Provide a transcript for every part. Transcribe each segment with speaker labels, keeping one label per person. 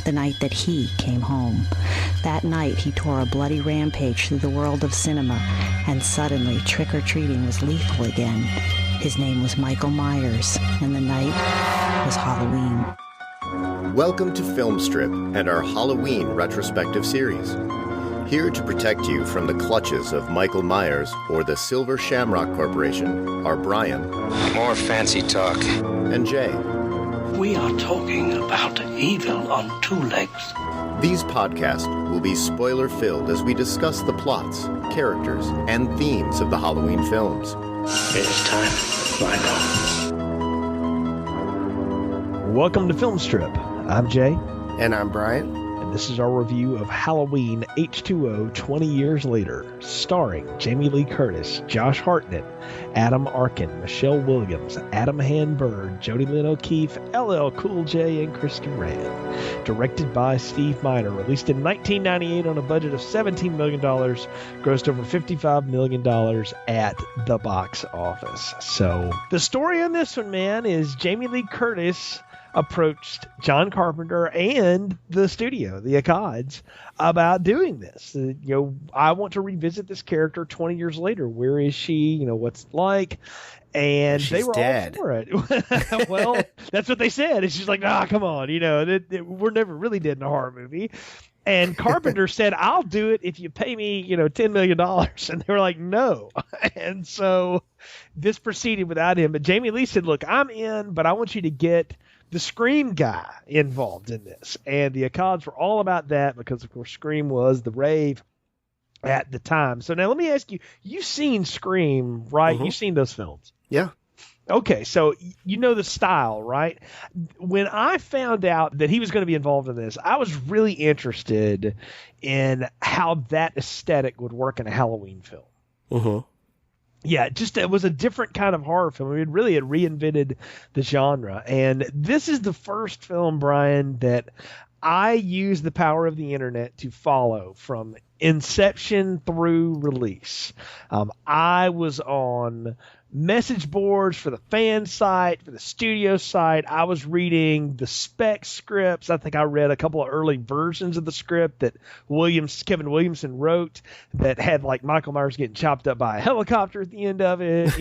Speaker 1: the night that he came home. That night, he tore a bloody rampage through the world of cinema, and suddenly trick-or-treating was lethal again. His name was Michael Myers, and the night was Halloween.
Speaker 2: Welcome to Filmstrip and our Halloween retrospective series. Here to protect you from the clutches of Michael Myers or the Silver Shamrock Corporation are Brian.
Speaker 3: More fancy talk.
Speaker 2: And Jay.
Speaker 4: We are talking about evil on two legs.
Speaker 2: These podcasts will be spoiler-filled as we discuss the plots, characters, and themes of the Halloween films.
Speaker 4: It's time to find out.
Speaker 5: Welcome to Filmstrip. I'm Jay.
Speaker 2: And I'm Brian.
Speaker 5: And this is our review of Halloween H20 20 Years Later, starring Jamie Lee Curtis, Josh Hartnett, Adam Arkin, Michelle Williams, Adam Hanbird, Jodie Lynn O'Keefe, LL Cool J, and Kristen Rand. Directed by Steve Miner, released in 1998 on a budget of $17 million, grossed over $55 million at the box office. So the story on this one, man, is Jamie Lee Curtis approached John Carpenter and the studio, the Accords, about doing this. I want to revisit this character 20 years later. Where is she? What's it like? And they were dead. All for it. Well, that's what they said. It's just like, come on, we're never really dead in a horror movie. And Carpenter said, I'll do it if you pay me, $10 million. And they were like, no. And so this proceeded without him. But Jamie Lee said, look, I'm in, but I want you to get the Scream guy involved in this. And the Accords were all about that because, of course, Scream was the rave at the time. So now let me ask you, you've seen Scream, right? Mm-hmm. You've seen those films.
Speaker 2: Yeah.
Speaker 5: Okay, so you know the style, right? When I found out that he was going to be involved in this, I was really interested in how that aesthetic would work in a Halloween film.
Speaker 2: Mm-hmm.
Speaker 5: Yeah, it was a different kind of horror film. It really had reinvented the genre. And this is the first film, Brian, that I used the power of the internet to follow from inception through release. I was on message boards for the fan site, for the studio site. I was reading the spec scripts. I think I read a couple of early versions of the script that Kevin Williamson wrote that had like Michael Myers getting chopped up by a helicopter at the end of it,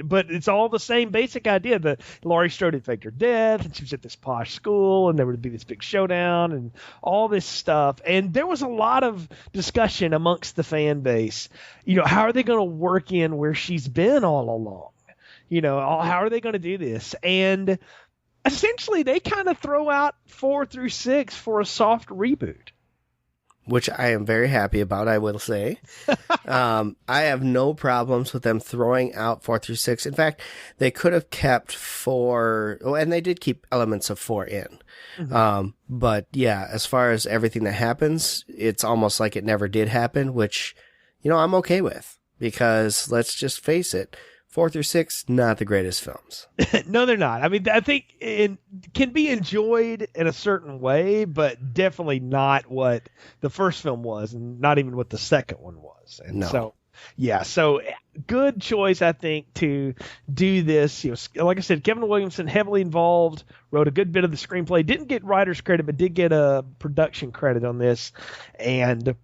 Speaker 5: but it's all the same basic idea that Laurie Strode had faked her death and she was at this posh school and there would be this big showdown and all this stuff. And there was a lot of discussion amongst the fan base. How are they going to work in where she's been all along? How are they going to do this? And essentially they kind of throw out 4 through 6 for a soft reboot.
Speaker 6: Which I am very happy about, I will say. I have no problems with them throwing out 4 through 6. In fact, they could have kept 4, and they did keep elements of 4 in. Mm-hmm. But yeah, as far as everything that happens, it's almost like it never did happen, which, I'm okay with. Because let's just face it, 4 through 6, not the greatest films.
Speaker 5: No, they're not. I mean, I think it can be enjoyed in a certain way, but definitely not what the first film was, and not even what the second one was. And
Speaker 6: no.
Speaker 5: So good choice, I think, to do this. Like I said, Kevin Williamson heavily involved, wrote a good bit of the screenplay, didn't get writer's credit, but did get a production credit on this, and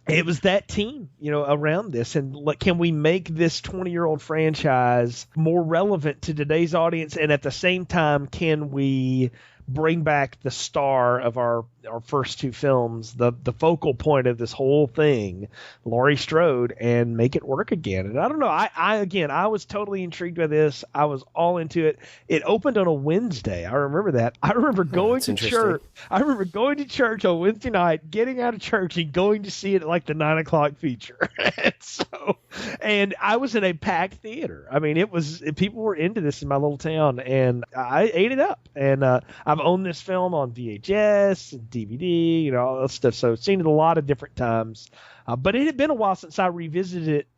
Speaker 5: it was that team, around this. And can we make this 20-year-old franchise more relevant to today's audience? And at the same time, can we bring back the star of our first 2 films, the focal point of this whole thing, Laurie Strode, and make it work again? And I don't know. I was totally intrigued by this. I was all into it. It opened on a Wednesday. I remember that. I remember going to church. I remember going to church on Wednesday night, getting out of church and going to see it at like the 9:00 feature. and I was in a packed theater. I mean, people were into this in my little town, and I ate it up. And I've owned this film on VHS, DVD, all that stuff. So I've seen it a lot of different times. But it had been a while since I revisited it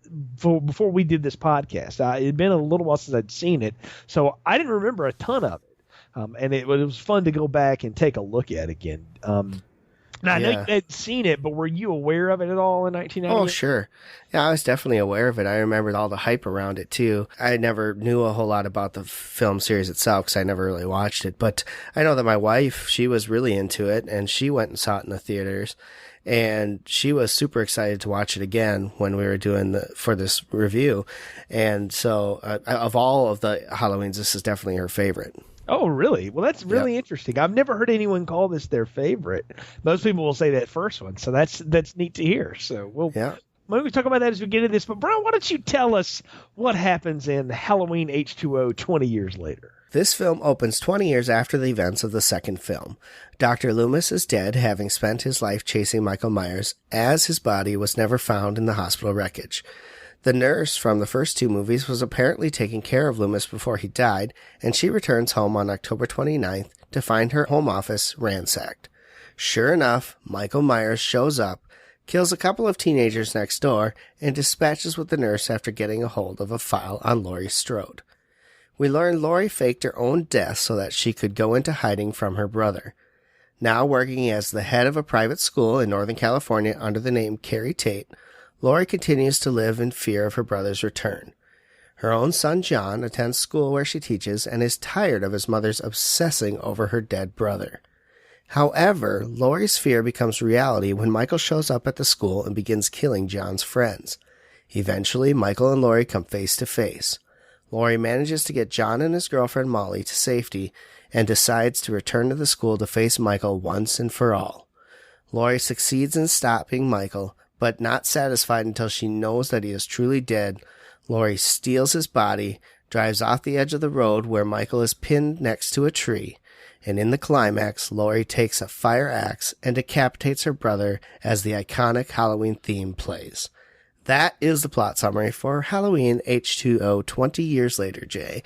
Speaker 5: before we did this podcast. It had been a little while since I'd seen it. So I didn't remember a ton of it. And it was fun to go back and take a look at again. Now, I know you had seen it, but were you aware of it at all in 1998?
Speaker 6: Oh, sure. Yeah, I was definitely aware of it. I remembered all the hype around it, too. I never knew a whole lot about the film series itself because I never really watched it. But I know that my wife, she was really into it, and she went and saw it in the theaters. And she was super excited to watch it again when we were doing for this review. And so, of all of the Halloweens, this is definitely her favorite.
Speaker 5: Oh, really? Well, that's really interesting. I've never heard anyone call this their favorite. Most people will say that first one, so that's neat to hear. So we'll maybe talk about that as we get into this. But Brian, why don't you tell us what happens in Halloween H20 20 Years Later?
Speaker 6: This film opens 20 years after the events of the second film. Dr. Loomis is dead, having spent his life chasing Michael Myers, as his body was never found in the hospital wreckage. The nurse from the first two movies was apparently taking care of Loomis before he died, and she returns home on October 29th to find her home office ransacked. Sure enough, Michael Myers shows up, kills a couple of teenagers next door, and dispatches with the nurse after getting a hold of a file on Laurie Strode. We learn Laurie faked her own death so that she could go into hiding from her brother. Now working as the head of a private school in Northern California under the name Carrie Tate, Laurie continues to live in fear of her brother's return. Her own son John attends school where she teaches and is tired of his mother's obsessing over her dead brother. However, Laurie's fear becomes reality when Michael shows up at the school and begins killing John's friends. Eventually, Michael and Laurie come face to face. Laurie manages to get John and his girlfriend Molly to safety and decides to return to the school to face Michael once and for all. Laurie succeeds in stopping Michael, but not satisfied until she knows that he is truly dead. Laurie steals his body, drives off the edge of the road where Michael is pinned next to a tree, and in the climax, Laurie takes a fire axe and decapitates her brother as the iconic Halloween theme plays. That is the plot summary for Halloween H20 20 Years Later, Jay.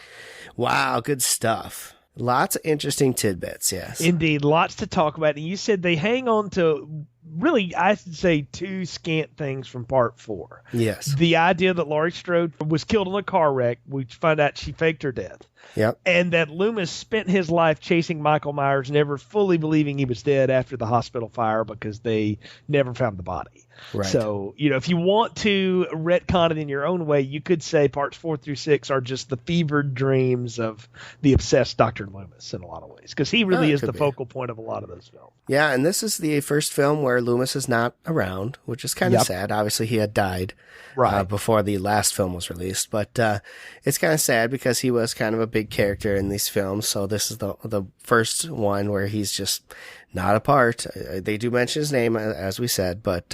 Speaker 6: Wow, good stuff. Lots of interesting tidbits, yes.
Speaker 5: Indeed, lots to talk about. And you said they hang on to, really, I should say, two scant things from part 4.
Speaker 6: Yes.
Speaker 5: The idea that Laurie Strode was killed in a car wreck. We find out she faked her death.
Speaker 6: Yep.
Speaker 5: And that Loomis spent his life chasing Michael Myers, never fully believing he was dead after the hospital fire because they never found the body.
Speaker 6: Right.
Speaker 5: So, if you want to retcon it in your own way, you could say parts 4 through 6 are just the fevered dreams of the obsessed Dr. Loomis in a lot of ways, because he really is the focal point of a lot of those films.
Speaker 6: Yeah, and this is the first film where Loomis is not around, which is kind of sad. Obviously, he had died before the last film was released, but it's kind of sad because he was kind of a big character in these films, so this is the first one where he's just not a part. They do mention his name, as we said, but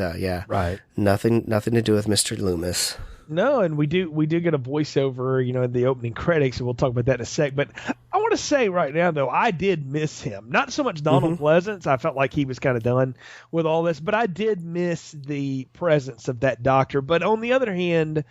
Speaker 6: nothing to do with Mr. Loomis.
Speaker 5: No, and we do get a voiceover, in the opening credits, and we'll talk about that in a sec. But I want to say right now, though, I did miss him. Not so much Donald Pleasance. I felt like he was kind of done with all this, but I did miss the presence of that doctor. But on the other hand,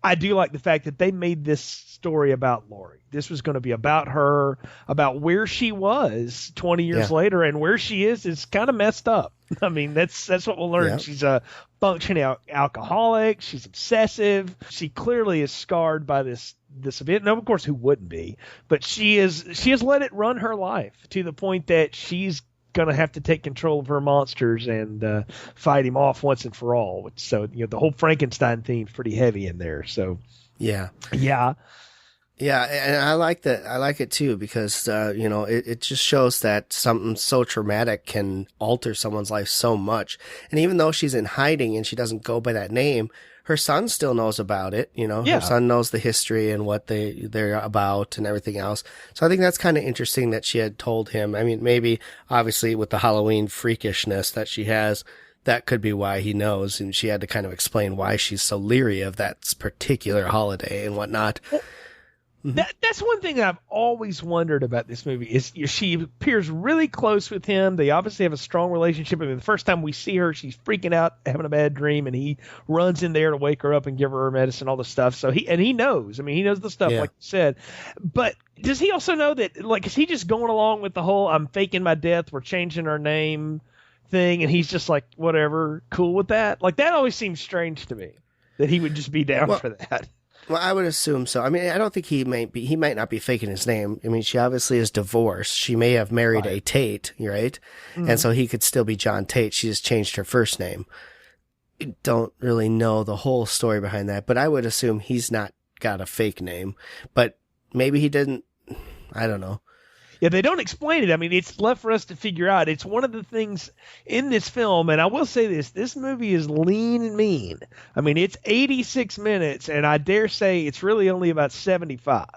Speaker 5: I do like the fact that they made this story about Laurie. This was going to be about her, about where she was 20 years later, and where she is kind of messed up. I mean, that's what we'll learn. Yeah. She's a functioning alcoholic. She's obsessive. She clearly is scarred by this event. No, of course, who wouldn't be? But she has let it run her life to the point that she's going to have to take control of her monsters and fight him off once and for all. So, the whole Frankenstein theme's pretty heavy in there. So, yeah.
Speaker 6: Yeah, and I like that. I like it too because it just shows that something so traumatic can alter someone's life so much. And even though she's in hiding and she doesn't go by that name, her son still knows about it. Her son knows the history and what they're about and everything else. So I think that's kind of interesting that she had told him. I mean, maybe obviously with the Halloween freakishness that she has, that could be why he knows, and she had to kind of explain why she's so leery of that particular holiday and whatnot.
Speaker 5: That's one thing that I've always wondered about this movie is she appears really close with him. They obviously have a strong relationship. I mean, the first time we see her, she's freaking out, having a bad dream, and he runs in there to wake her up and give her medicine, all the stuff. So he knows. I mean, he knows the stuff, like you said. But does he also know that, is he just going along with the whole I'm faking my death, we're changing our name thing, and he's just like, whatever, cool with that? That always seems strange to me, that he would just be down for that.
Speaker 6: Well, I would assume so. I mean, I don't think he might not be faking his name. I mean, she obviously is divorced. She may have married a Tate, right? Mm-hmm. And so he could still be John Tate. She just changed her first name. Don't really know the whole story behind that, but I would assume he's not got a fake name, but maybe he didn't. I don't know.
Speaker 5: Yeah, they don't explain it. I mean, it's left for us to figure out. It's one of the things in this film, and I will say this movie is lean and mean. I mean, it's 86 minutes, and I dare say it's really only about 75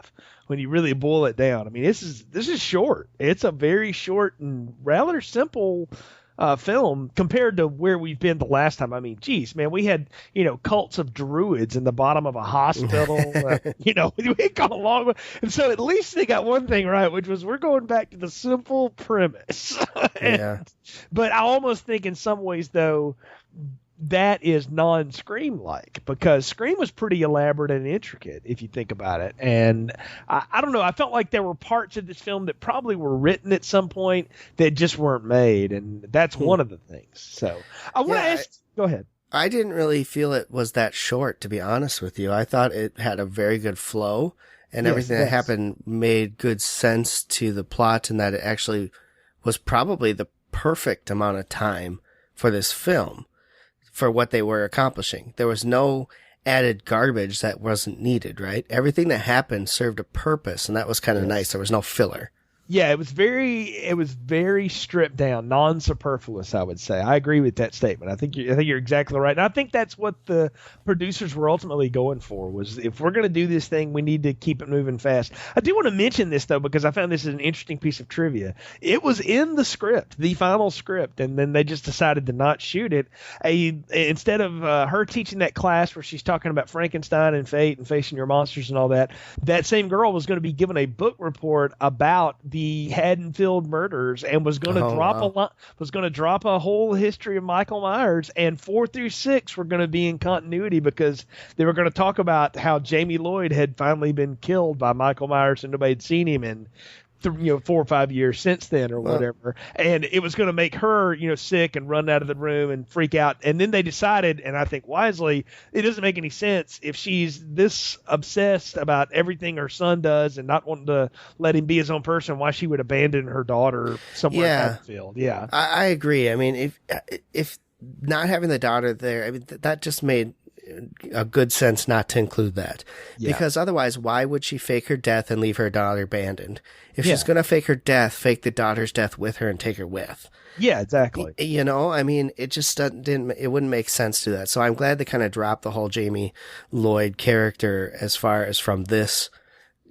Speaker 5: when you really boil it down. I mean, this is short. It's a very short and rather simple film compared to where we've been the last time. I mean, geez, man, we had, cults of druids in the bottom of a hospital. We gone a long way. And so at least they got one thing right, which was we're going back to the simple premise. But I almost think in some ways, though, that is non-Scream like, because Scream was pretty elaborate and intricate if you think about it. And I don't know, I felt like there were parts of this film that probably were written at some point that just weren't made, and that's one of the things. So I want to ask, go ahead.
Speaker 6: I didn't really feel it was that short, to be honest with you. I thought it had a very good flow, and everything that happened made good sense to the plot, and that it actually was probably the perfect amount of time for this film, for what they were accomplishing. There was no added garbage that wasn't needed, right? Everything that happened served a purpose, and that was kind of nice. There was no filler.
Speaker 5: Yeah, it was very stripped down, non-superfluous, I would say. I agree with that statement. I think you're exactly right. And I think that's what the producers were ultimately going for, was if we're going to do this thing, we need to keep it moving fast. I do want to mention this, though, because I found this is an interesting piece of trivia. It was in the script, the final script, and then they just decided to not shoot it. Instead of her teaching that class where she's talking about Frankenstein and fate and facing your monsters and all that, that same girl was going to be given a book report about the Haddonfield murders, and was going to drop a whole history of Michael Myers, and 4 through 6 were going to be in continuity because they were going to talk about how Jamie Lloyd had finally been killed by Michael Myers and nobody had seen him in 4 or 5 years since then or whatever. And it was going to make her, sick and run out of the room and freak out. And then they decided, and I think wisely, it doesn't make any sense if she's this obsessed about everything her son does and not wanting to let him be his own person, why she would abandon her daughter somewhere in Haddonfield. Yeah.
Speaker 6: I agree. I mean, if not having the daughter there, I mean, that just made a good sense not to include that, because otherwise, why would she fake her death and leave her daughter abandoned? If she's going to fake her death, fake the daughter's death with her and take her with.
Speaker 5: Yeah, exactly.
Speaker 6: I mean, it just it wouldn't make sense to that. So I'm glad they kind of dropped the whole Jamie Lloyd character as far as from this,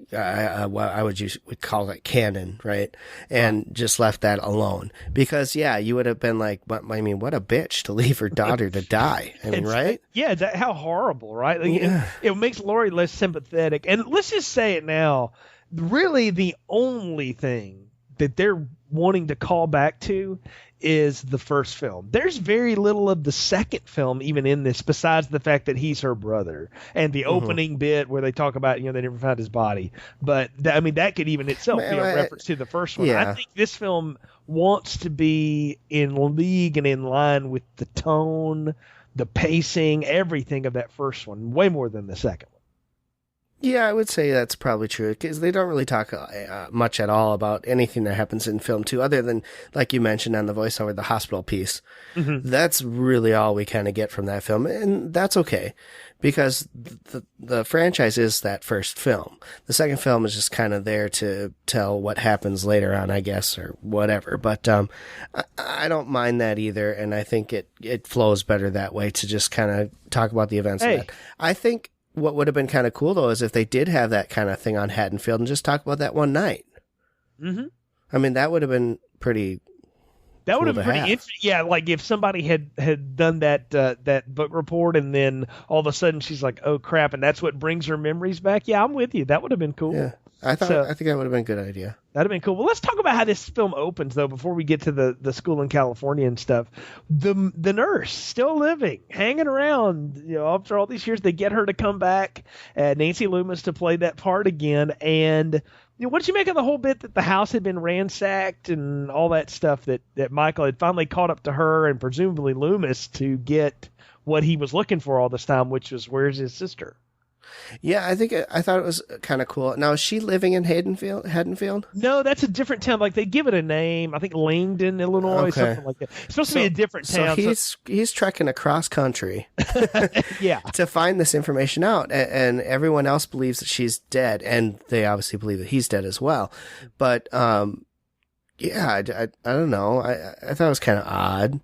Speaker 6: what I would call it canon, right? And just left that alone, because you would have been like, what a bitch to leave her daughter to die. I mean, right?
Speaker 5: Yeah, how horrible, right? Like, it makes Laurie less sympathetic. And let's just say it now, really the only thing that they're wanting to call back to is the first film. There's very little of the second film even in this, besides the fact that he's her brother and the opening bit where they talk about, they never found his body. But that could even itself be a reference to the first one. I think this film wants to be in league and in line with the tone, the pacing, everything of that first one, way more than the second one.
Speaker 6: Yeah, I would say that's probably true, because they don't really talk much at all about anything that happens in film 2, other than, like you mentioned on the voiceover, the hospital piece. Mm-hmm. That's really all we kind of get from that film, and that's okay, because the franchise is that first film. The second film is just kind of there to tell what happens later on, I guess, or whatever. But I don't mind that either, and I think it flows better that way, to just kind of talk about the events of that. I think what would have been kind of cool, though, is if they did have that kind of thing on Haddonfield and just talk about that one night. Mm-hmm. I mean, that would have been pretty. That would have been pretty interesting.
Speaker 5: Yeah, like if somebody had done that book report, and then all of a sudden she's like, "Oh crap!" and that's what brings her memories back. Yeah, I'm with you. That would have been cool.
Speaker 6: Yeah, I think that would have been a good idea.
Speaker 5: That'd have been cool. Well, let's talk about how this film opens, though, before we get to the school in California and stuff. The nurse, still living, hanging around, after all these years, they get her to come back, Nancy Loomis to play that part again. And what did you make of the whole bit that the house had been ransacked and all that stuff, that Michael had finally caught up to her and presumably Loomis to get what he was looking for all this time, which was, where's his sister?
Speaker 6: Yeah, I thought it was kind of cool. Now, is she living in Haddonfield?
Speaker 5: No, that's a different town. Like they give it a name. I think Langdon, Illinois, something like that. It's supposed to be a different town.
Speaker 6: So he's trekking across country,
Speaker 5: yeah,
Speaker 6: to find this information out, and everyone else believes that she's dead, and they obviously believe that he's dead as well. But yeah, I don't know. I thought it was kind of odd,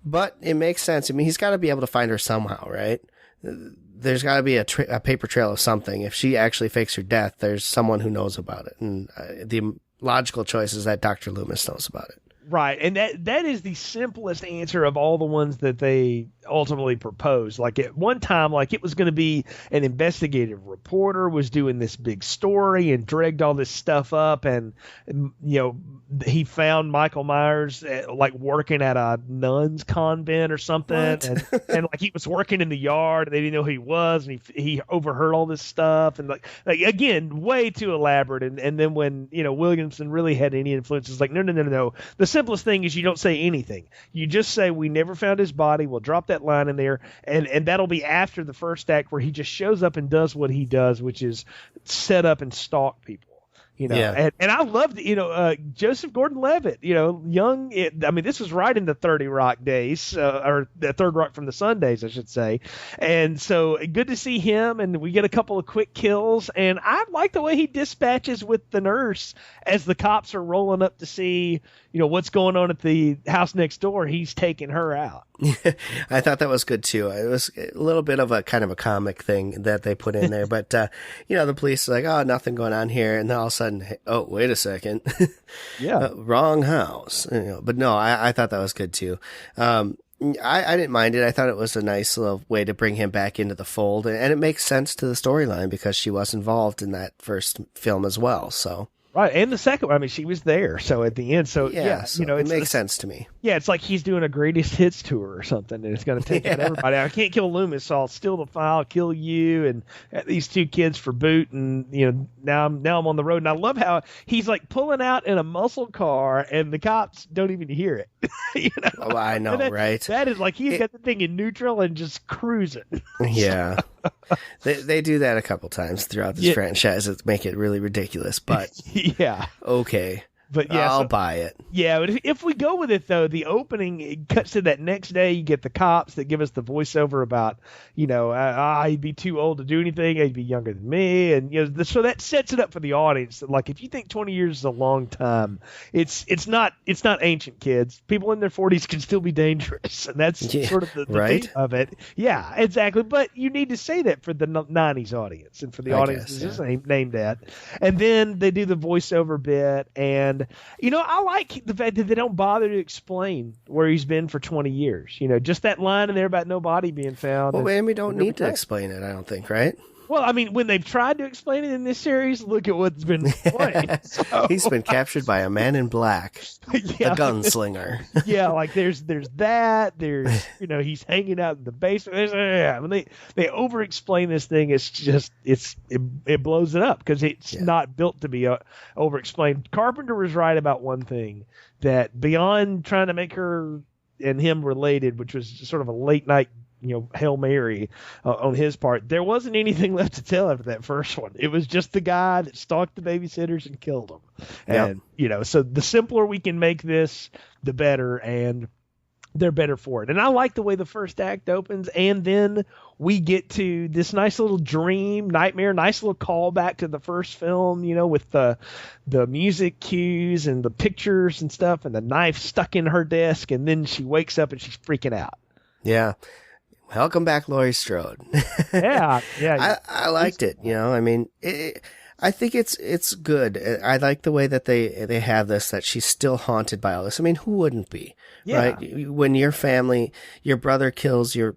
Speaker 6: but it makes sense. I mean, he's got to be able to find her somehow, right? There's got to be a paper trail of something. If she actually fakes her death, there's someone who knows about it. And the logical choice is that Dr. Loomis knows about it.
Speaker 5: Right. And that is the simplest answer of all the ones that they ultimately proposed. Like at one time, like it was going to be an investigative reporter was doing this big story and dragged all this stuff up. And, he found Michael Myers like working at a nun's convent or something. And like he was working in the yard and they didn't know who he was. And he overheard all this stuff. And like again, way too elaborate. And then when, Williamson really had any influence, it's like, no. The simplest thing is you don't say anything. You just say, we never found his body. We'll drop that line in there. And that'll be after the first act where he just shows up and does what he does, which is set up and stalk people.
Speaker 6: Yeah.
Speaker 5: And I loved, Joseph Gordon-Levitt, young. This was right in the 30 Rock days, or the Third Rock from the Sun days, I should say. And so good to see him. And we get a couple of quick kills. And I like the way he dispatches with the nurse as the cops are rolling up to see, what's going on at the house next door. He's taking her out.
Speaker 6: I thought that was good too. It was a little bit of a kind of a comic thing that they put in there, but the police are like, oh, nothing going on here, and then all of a sudden, oh, wait a second,
Speaker 5: yeah,
Speaker 6: wrong house. But no, I thought that was good too. I didn't mind it. I thought it was a nice little way to bring him back into the fold, and it makes sense to the storyline because she was involved in that first film as well. So.
Speaker 5: Right, and the second one, she was there. So at the end,
Speaker 6: it makes sense to me.
Speaker 5: Yeah, it's like he's doing a greatest hits tour or something, and it's going to take out everybody. I can't kill Loomis, so I'll steal the file, kill you, and these two kids for boot. And now I'm on the road, and I love how he's like pulling out in a muscle car, and the cops don't even hear it.
Speaker 6: Oh, I know, right?
Speaker 5: That is like he's got the thing in neutral and just cruising.
Speaker 6: Yeah. They do that a couple times throughout this franchise to make it really ridiculous, but
Speaker 5: yeah,
Speaker 6: okay.
Speaker 5: But yeah,
Speaker 6: I'll buy it.
Speaker 5: Yeah, but if we go with it though, the opening it cuts to that next day. You get the cops that give us the voiceover about, he'd be too old to do anything. He'd be younger than me, and so that sets it up for the audience. Like if you think 20 years is a long time, it's not ancient, kids. People in their 40s can still be dangerous, and that's sort of the theme of it. Yeah, exactly. But you need to say that for the 90s audience and for the audience that's named at. And then they do the voiceover bit and. I like the fact that they don't bother to explain where he's been for 20 years. Just that line in there about no body being found.
Speaker 6: Well, we don't need to explain it, I don't think, right?
Speaker 5: Well, when they've tried to explain it in this series, look at what's been played. So.
Speaker 6: He's been captured by a man in black, a gunslinger.
Speaker 5: Yeah, like there's that. There's he's hanging out in the basement. When they over-explain this thing, it's just it blows it up because it's not built to be over-explained. Carpenter was right about one thing, that beyond trying to make her and him related, which was sort of a late night. Hail Mary on his part. There wasn't anything left to tell after that first one. It was just the guy that stalked the babysitters and killed them. And, so the simpler we can make this, the better, and they're better for it. And I like the way the first act opens, and then we get to this nice little nightmare, nice little callback to the first film, with the music cues and the pictures and stuff, and the knife stuck in her desk, and then she wakes up and she's freaking out.
Speaker 6: Yeah. Welcome back, Laurie Strode.
Speaker 5: Yeah.
Speaker 6: I liked it. I think it's good. I like the way that they have this, that she's still haunted by all this. Who wouldn't be? Yeah. Right? When your family, your brother kills your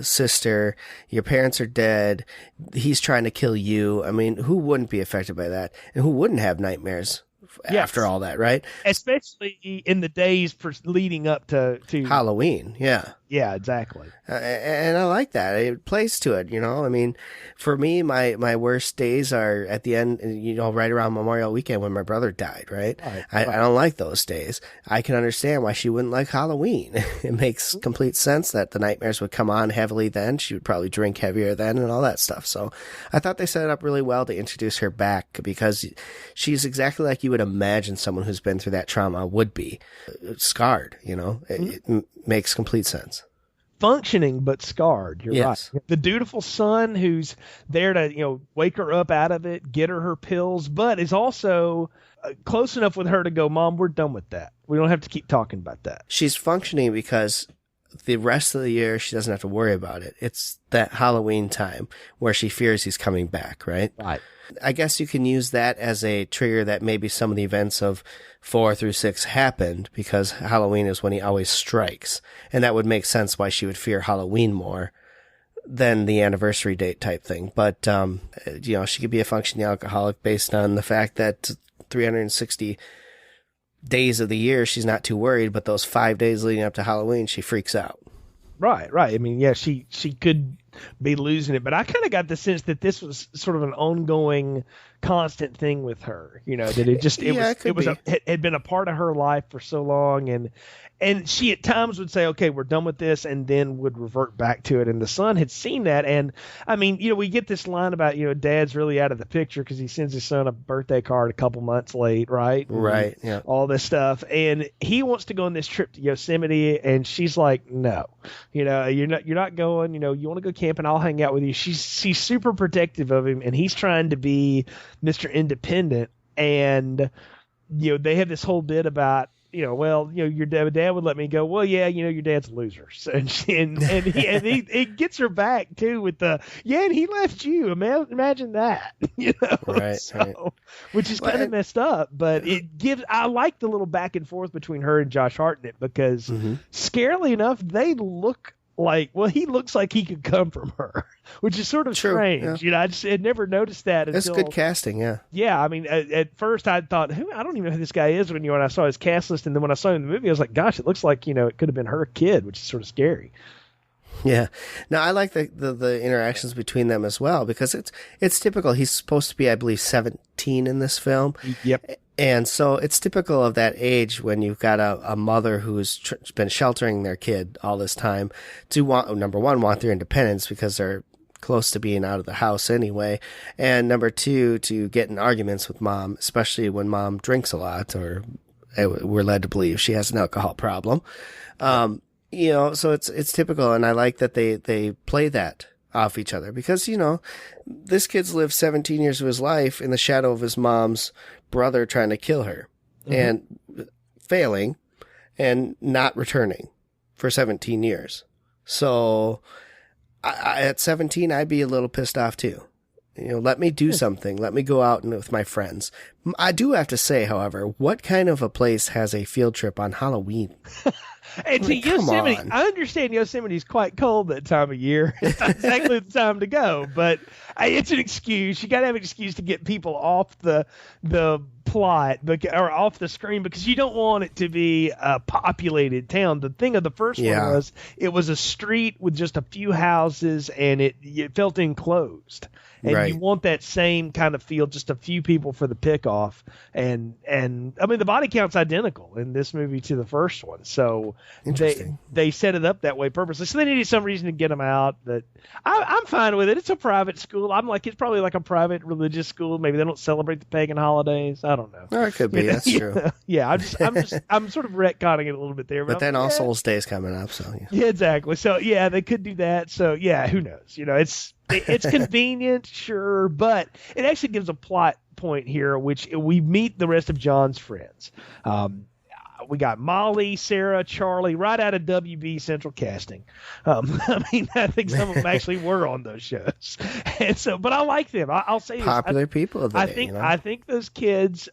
Speaker 6: sister, your parents are dead, he's trying to kill you. Who wouldn't be affected by that? And who wouldn't have nightmares after all that, right?
Speaker 5: Especially in the days leading up to
Speaker 6: Halloween. Yeah.
Speaker 5: Yeah, exactly.
Speaker 6: And I like that. It plays to it, I mean, for me, my worst days are at the end, right around Memorial Weekend when my brother died, right? I don't like those days. I can understand why she wouldn't like Halloween. It makes complete sense that the nightmares would come on heavily then. She would probably drink heavier then and all that stuff. So I thought they set it up really well to introduce her back, because she's exactly like you would imagine someone who's been through that trauma would be. Scarred, It makes complete sense.
Speaker 5: Functioning but scarred. You're
Speaker 6: Yes.
Speaker 5: right. The dutiful son who's there to wake her up out of it, get her pills, but is also close enough with her to go, Mom, we're done with that. We don't have to keep talking about that.
Speaker 6: She's functioning because the rest of the year she doesn't have to worry about it. It's that Halloween time where she fears he's coming back, right?
Speaker 5: Right.
Speaker 6: I guess you can use that as a trigger that maybe some of the events of 4 through 6 happened because Halloween is when he always strikes. And that would make sense why she would fear Halloween more than the anniversary date type thing. But, she could be a functioning alcoholic based on the fact that 360 days of the year she's not too worried, but those 5 days leading up to Halloween, she freaks out.
Speaker 5: Right. I mean, yeah, she could be losing it, but I kind of got the sense that this was sort of an ongoing, constant thing with her. That it had been a part of her life for so long, and she at times would say, "Okay, we're done with this," and then would revert back to it. And the son had seen that, and I mean, we get this line about Dad's really out of the picture because he sends his son a birthday card a couple months late, right?
Speaker 6: Right. Yeah.
Speaker 5: All this stuff, and he wants to go on this trip to Yosemite, and she's like, "No, you're not going. You want to go camping? I'll hang out with you." She's super protective of him, and he's trying to be Mr. Independent, and they have this whole bit about your dad would let me go. Well, yeah, your dad's a loser, and he gets her back too with and he left you. Imagine that,
Speaker 6: right,
Speaker 5: so,
Speaker 6: right.
Speaker 5: Which is kind of messed up, but I like the little back and forth between her and Josh Hartnett because scarily enough, they look like, he looks like he could come from her, which is sort of strange.
Speaker 6: Yeah.
Speaker 5: I just had never noticed that until...
Speaker 6: It's good casting, yeah.
Speaker 5: Yeah, I mean, at first I thought, I don't even know who this guy is when I saw his cast list, and then when I saw him in the movie, I was like, gosh, it looks like, it could have been her kid, which is sort of scary.
Speaker 6: Yeah. Now, I like the interactions between them as well, because it's typical. He's supposed to be, I believe, 17 in this film.
Speaker 5: Yep.
Speaker 6: And so it's typical of that age when you've got a mother who's been sheltering their kid all this time to number one, want their independence because they're close to being out of the house anyway. And number two, to get in arguments with mom, especially when mom drinks a lot, or we're led to believe she has an alcohol problem. So it's typical. And I like that they play that off each other because, this kid's lived 17 years of his life in the shadow of his mom's brother trying to kill her and failing and not returning for 17 years. So at 17, I'd be a little pissed off too. Let me do something. Let me go out with my friends. I do have to say, however, what kind of a place has a field trip on Halloween?
Speaker 5: And to Yosemite, I understand Yosemite's quite cold that time of year. It's not exactly the time to go, but it's an excuse. You got to have an excuse to get people off the plot or off the screen because you don't want it to be a populated town. The thing of the first one was it was a street with just a few houses and it felt enclosed. And you want that same kind of feel, just a few people for the pickoff. And I mean, the body count's identical in this movie to the first one. So they set it up that way purposely. So they needed some reason to get them out. But I'm fine with it. It's a private school. I'm like, it's probably like a private religious school. Maybe they don't celebrate the pagan holidays. I don't know.
Speaker 6: No, it could be. That's true.
Speaker 5: Yeah. I'm sort of retconning it a little bit there.
Speaker 6: But then All Souls Day is coming up. So
Speaker 5: yeah, exactly. So yeah, they could do that. So yeah, who knows? It's convenient, sure, but it actually gives a plot point here, which we meet the rest of John's friends. We got Molly, Sarah, Charlie, right out of WB Central Casting. I think some of them actually were on those shows, and so. But I like them. I'll say
Speaker 6: popular people.
Speaker 5: I think those kids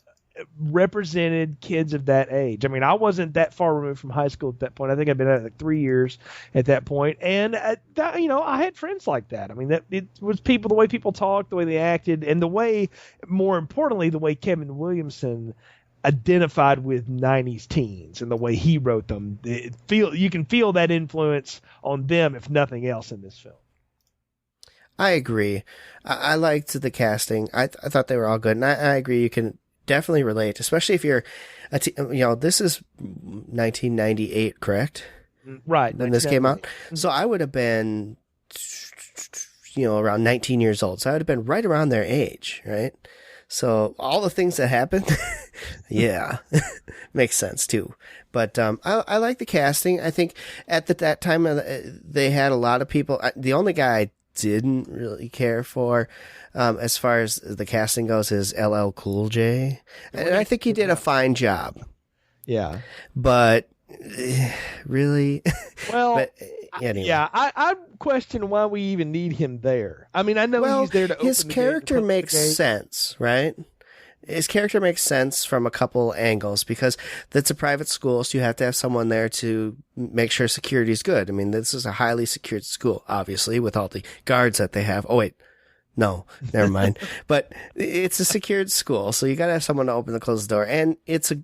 Speaker 5: represented kids of that age. I mean, I wasn't that far removed from high school at that point. I think I'd been at like 3 years at that point. And, I had friends like that. I mean, it was the way people talked, the way they acted, and more importantly, the way Kevin Williamson identified with 90s teens and the way he wrote them. You can feel that influence on them, if nothing else, in this film.
Speaker 6: I agree. I liked the casting. I thought they were all good, and I agree. You can definitely relate, especially if you're this is 1998, correct?
Speaker 5: Right.
Speaker 6: When this came out. So I would have been, around 19 years old. So I would have been right around their age, right? So all the things that happened, yeah, makes sense too. But I like the casting. I think at that time they had a lot of people. The only guy I didn't really care for, as far as the casting goes, is LL Cool J, and I think he did a fine job.
Speaker 5: Yeah,
Speaker 6: but really,
Speaker 5: well,
Speaker 6: but, anyway.
Speaker 5: Yeah, I question why we even need him there. I mean, I know he's there to open
Speaker 6: his character makes sense, right? His character makes sense from a couple angles because that's a private school, so you have to have someone there to make sure security is good. I mean, this is a highly secured school, obviously, with all the guards that they have. Oh, wait. No, never mind. But it's a secured school, so you got to have someone to open and close the door. And it's a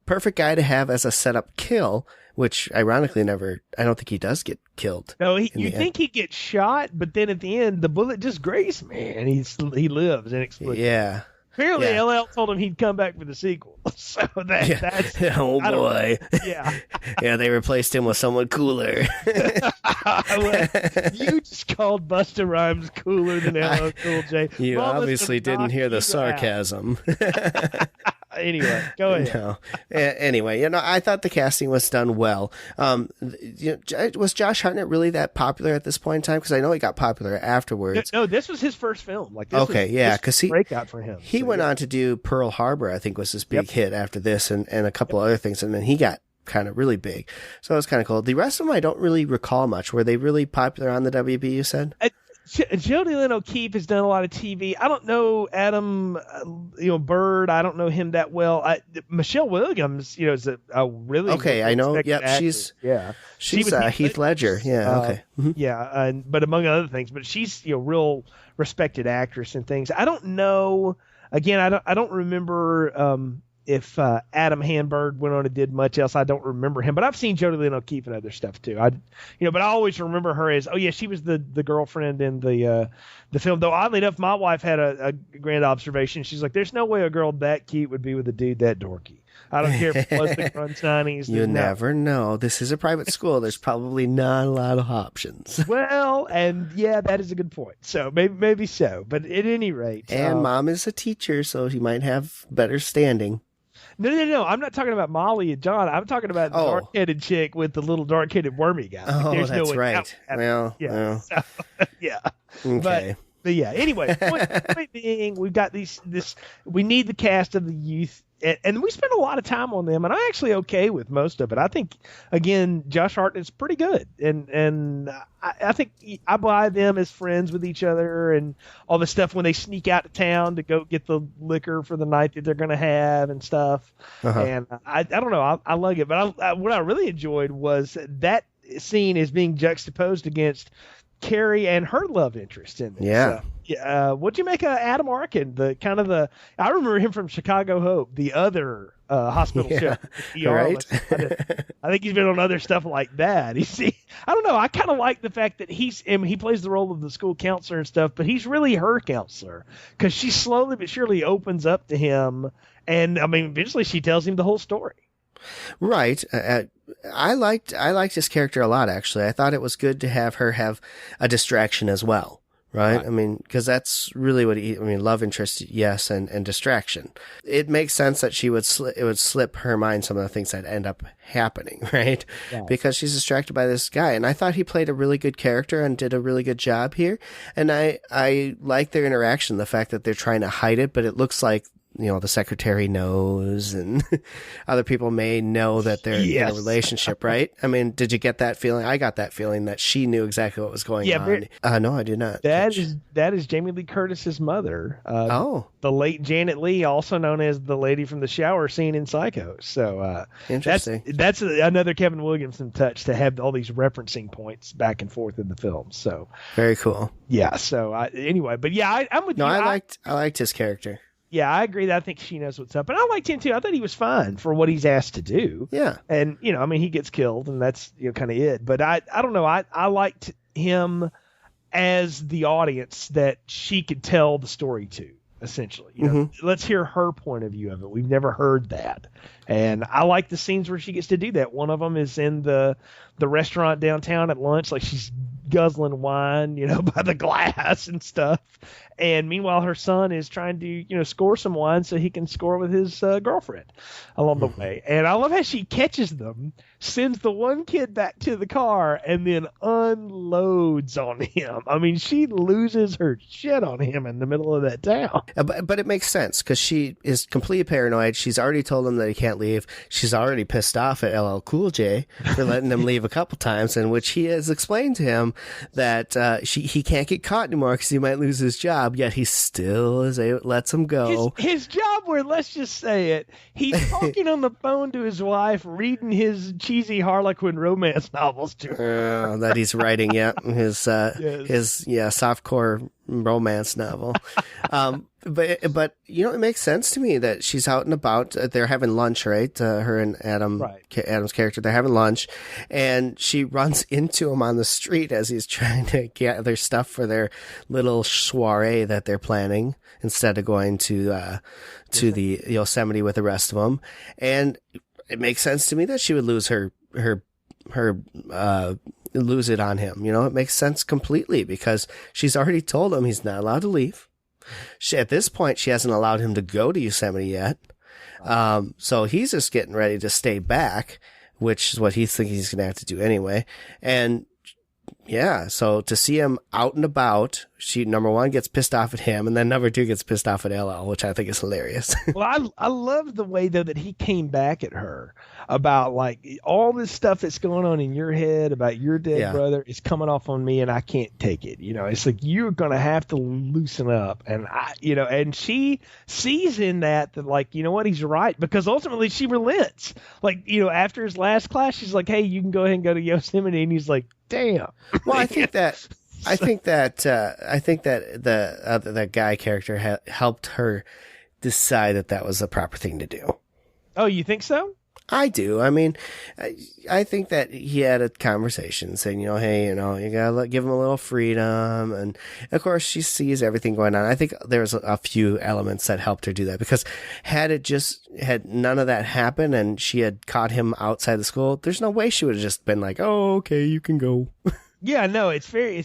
Speaker 6: perfect guy to have as a setup kill, which ironically I don't think he does get killed.
Speaker 5: No, you think he gets shot, but then at the end, the bullet just grazed me, and he lives inexplicably.
Speaker 6: Yeah.
Speaker 5: Apparently, LL told him he'd come back for the sequel. So that's...
Speaker 6: Oh, boy.
Speaker 5: Yeah.
Speaker 6: Yeah, they replaced him with someone cooler.
Speaker 5: You just called Busta Rhymes cooler than LL Cool J.
Speaker 6: You obviously didn't hear the sarcasm.
Speaker 5: Anyway, go ahead.
Speaker 6: No. Anyway, I thought the casting was done well. Was Josh Hartnett really that popular at this point in time? Because I know he got popular afterwards.
Speaker 5: No, this was his first film.
Speaker 6: Because
Speaker 5: he breakout for him.
Speaker 6: He went on to do Pearl Harbor, I think, was his big hit after this, and a couple other things, and then he got kind of really big. So it was kind of cool. The rest of them I don't really recall much. Were they really popular on the WB, you said?
Speaker 5: Jody Lynn O'Keefe has done a lot of TV. I don't know Adam, Bird. I don't know him that well. Michelle Williams, is a really
Speaker 6: I know. Yep, she's Heath Ledger. Yeah, okay,
Speaker 5: yeah. But among other things, but she's real respected actress and things. I don't know. Again, I don't remember if Adam Hanbird went on and did much else. I don't remember him, but I've seen Jody Lynn O'Keefe and other stuff too. But I always remember her as, she was the girlfriend in the film. Though oddly enough, my wife had a grand observation. She's like, "There's no way a girl that cute would be with a dude that dorky." I don't care if it was the Crunch 90s.
Speaker 6: You never know. This is a private school. There's probably not a lot of options.
Speaker 5: Well, and that is a good point. So maybe so. But at any rate,
Speaker 6: and mom is a teacher, so she might have better standing.
Speaker 5: No. I'm not talking about Molly and John. I'm talking about the dark-headed chick with the little dark-headed wormy guy.
Speaker 6: Oh, that's right. Well.
Speaker 5: So, yeah.
Speaker 6: Okay.
Speaker 5: But yeah. Anyway, point being, we've got we need the cast of the youth. And we spent a lot of time on them, and I'm actually okay with most of it. I think, again, Josh Hartnett's pretty good, and I think I buy them as friends with each other and all the stuff when they sneak out to town to go get the liquor for the night that they're going to have and stuff. Uh-huh. And I don't know, I like it. But what I really enjoyed was that scene is being juxtaposed against Carrie and her love interest in this.
Speaker 6: Yeah.
Speaker 5: What'd you make of Adam Arkin? I remember him from Chicago Hope, the other hospital show.
Speaker 6: Right.
Speaker 5: I think he's been on other stuff like that. I don't know. I kind of like the fact that he plays the role of the school counselor and stuff, but he's really her counselor because she slowly but surely opens up to him, and eventually she tells him the whole story.
Speaker 6: Right. I liked his character a lot, actually. I thought it was good to have her have a distraction as well. Right? Because that's really what love interest, yes, and distraction. It makes sense that it would slip her mind some of the things that end up happening, right? Yeah. Because she's distracted by this guy. And I thought he played a really good character and did a really good job here. And I like their interaction, the fact that they're trying to hide it, but it looks like, the secretary knows and other people may know that they're in a relationship, right? Did you get that feeling? I got that feeling that she knew exactly what was going on. No, I did not.
Speaker 5: That is Jamie Lee Curtis's mother. The late Janet Leigh, also known as the lady from the shower scene in Psycho. So
Speaker 6: interesting.
Speaker 5: That's another Kevin Williamson touch to have all these referencing points back and forth in the film. So
Speaker 6: very cool.
Speaker 5: Yeah. So anyway, but I'm with you.
Speaker 6: I liked his character.
Speaker 5: I agree that I think she knows what's up. And I liked him too. I thought he was fine for what he's asked to do.
Speaker 6: Yeah.
Speaker 5: And, he gets killed and that's, kind of it. But I don't know. I liked him as the audience that she could tell the story to, essentially. Let's hear her point of view of it. We've never heard that. And I like the scenes where she gets to do that. One of them is in the restaurant downtown at lunch, like she's guzzling wine, by the glass and stuff. And meanwhile, her son is trying to, score some wine so he can score with his girlfriend along the way. And I love how she catches them, sends the one kid back to the car, and then unloads on him. I mean, she loses her shit on him in the middle of that town.
Speaker 6: But it makes sense because she is completely paranoid. She's already told him that he can't leave. She's already pissed off at LL Cool J for letting him leave a couple times, in which he has explained to him that he can't get caught anymore because he might lose his job. Yet he still lets him go.
Speaker 5: His job, where let's just say it, he's talking on the phone to his wife, reading his cheesy Harlequin romance novels to her.
Speaker 6: That he's writing, his softcore romance novel. But it makes sense to me that she's out and about. They're having lunch, right? Her and Adam,
Speaker 5: right.
Speaker 6: Adam's character, they're having lunch, and she runs into him on the street as he's trying to gather stuff for their little soiree that they're planning instead of going to the Yosemite with the rest of them. And it makes sense to me that she would lose lose it on him. It makes sense completely because she's already told him he's not allowed to leave. At this point, she hasn't allowed him to go to Yosemite yet. So he's just getting ready to stay back, which is what he's thinking he's going to have to do anyway. And so to see him out and about, she, number one, gets pissed off at him, and then number two gets pissed off at LL, which I think is hilarious.
Speaker 5: Well, I love the way, though, that he came back at her about, like, all this stuff that's going on in your head about your dead brother is coming off on me, and I can't take it. It's like, you're going to have to loosen up. And, and she sees in that, like, you know what, he's right, because ultimately she relents. Like, after his last class, she's like, hey, you can go ahead and go to Yosemite, and he's like, damn.
Speaker 6: Well, I think that the guy character helped her decide that was the proper thing to do.
Speaker 5: Oh, you think so?
Speaker 6: I do. I mean, I think that he had a conversation saying, hey, you gotta give him a little freedom. And of course, she sees everything going on. I think there's a few elements that helped her do that, because had none of that happened and she had caught him outside the school, there's no way she would have just been like, oh, okay, you can go.
Speaker 5: Yeah, no, it's very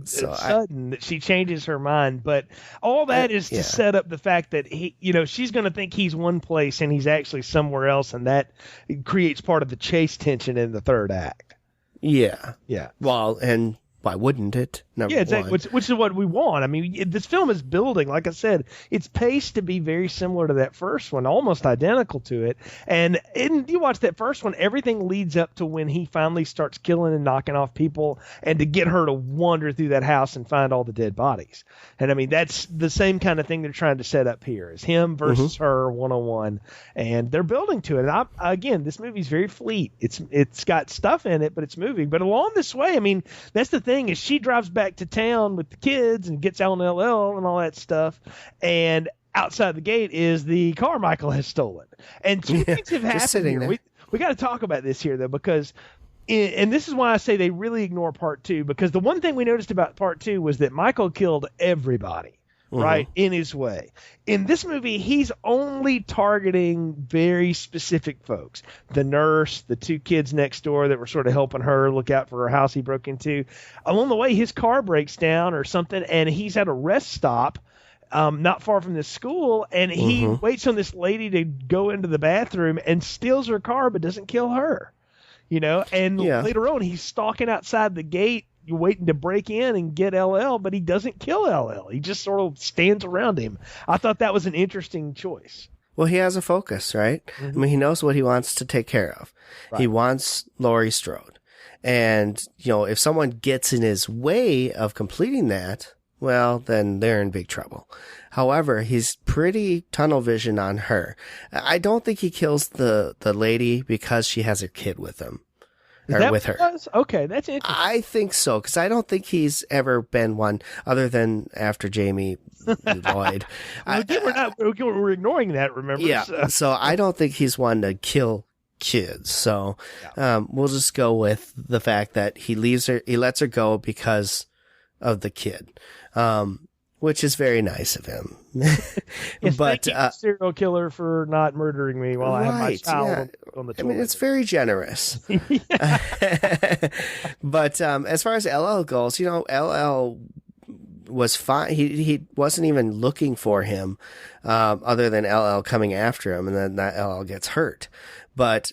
Speaker 5: sudden that she changes her mind, but all that is to set up the fact that she's going to think he's one place and he's actually somewhere else, and that creates part of the chase tension in the third act.
Speaker 6: Yeah.
Speaker 5: Yeah.
Speaker 6: Well, and why wouldn't it?
Speaker 5: Exactly. Which is what we want. I mean, this film is building, like I said, it's paced to be very similar to that first one, almost identical to it. And you watch that first one, everything leads up to when he finally starts killing and knocking off people, and to get her to wander through that house and find all the dead bodies. And I mean, that's the same kind of thing they're trying to set up here, is him versus her one-on-one. And they're building to it. And again, this movie's very fleet. It's got stuff in it, but it's moving. But along this way, I mean, that's the thing, is she drives back to town with the kids and gets on LL and all that stuff, and outside the gate is the car Michael has stolen. And two things have happened here. We got to talk about this here, though, because and this is why I say they really ignore part two, because the one thing we noticed about part two was that Michael killed everybody. Right, in his way. In this movie, he's only targeting very specific folks. The nurse, the two kids next door that were sort of helping her look out for her house he broke into. Along the way, his car breaks down or something, and he's at a rest stop not far from this school, and he waits on this lady to go into the bathroom and steals her car but doesn't kill her. And later on, he's stalking outside the gate, waiting to break in and get LL, but he doesn't kill LL. He just sort of stands around him. I thought that was an interesting choice.
Speaker 6: Well, he has a focus, right? I mean, he knows what he wants to take care of. Right. He wants Laurie Strode. And, if someone gets in his way of completing that, well, then they're in big trouble. However, he's pretty tunnel vision on her. I don't think he kills the lady because she has her kid with him. or with her.
Speaker 5: Okay, that's interesting.
Speaker 6: I think so, because I don't think he's ever been one other than after Jamie Lloyd.
Speaker 5: Well, again, we're ignoring that, remember?
Speaker 6: Yeah, so I don't think he's one to kill kids. So we'll just go with the fact that he lets her go because of the kid, which is very nice of him.
Speaker 5: Yes,
Speaker 6: but
Speaker 5: thank you, serial killer, for not murdering me while I have my child on the toilet.
Speaker 6: I mean, it's very generous. But as far as LL goes, LL was fine. He wasn't even looking for him, other than LL coming after him, and then that LL gets hurt. But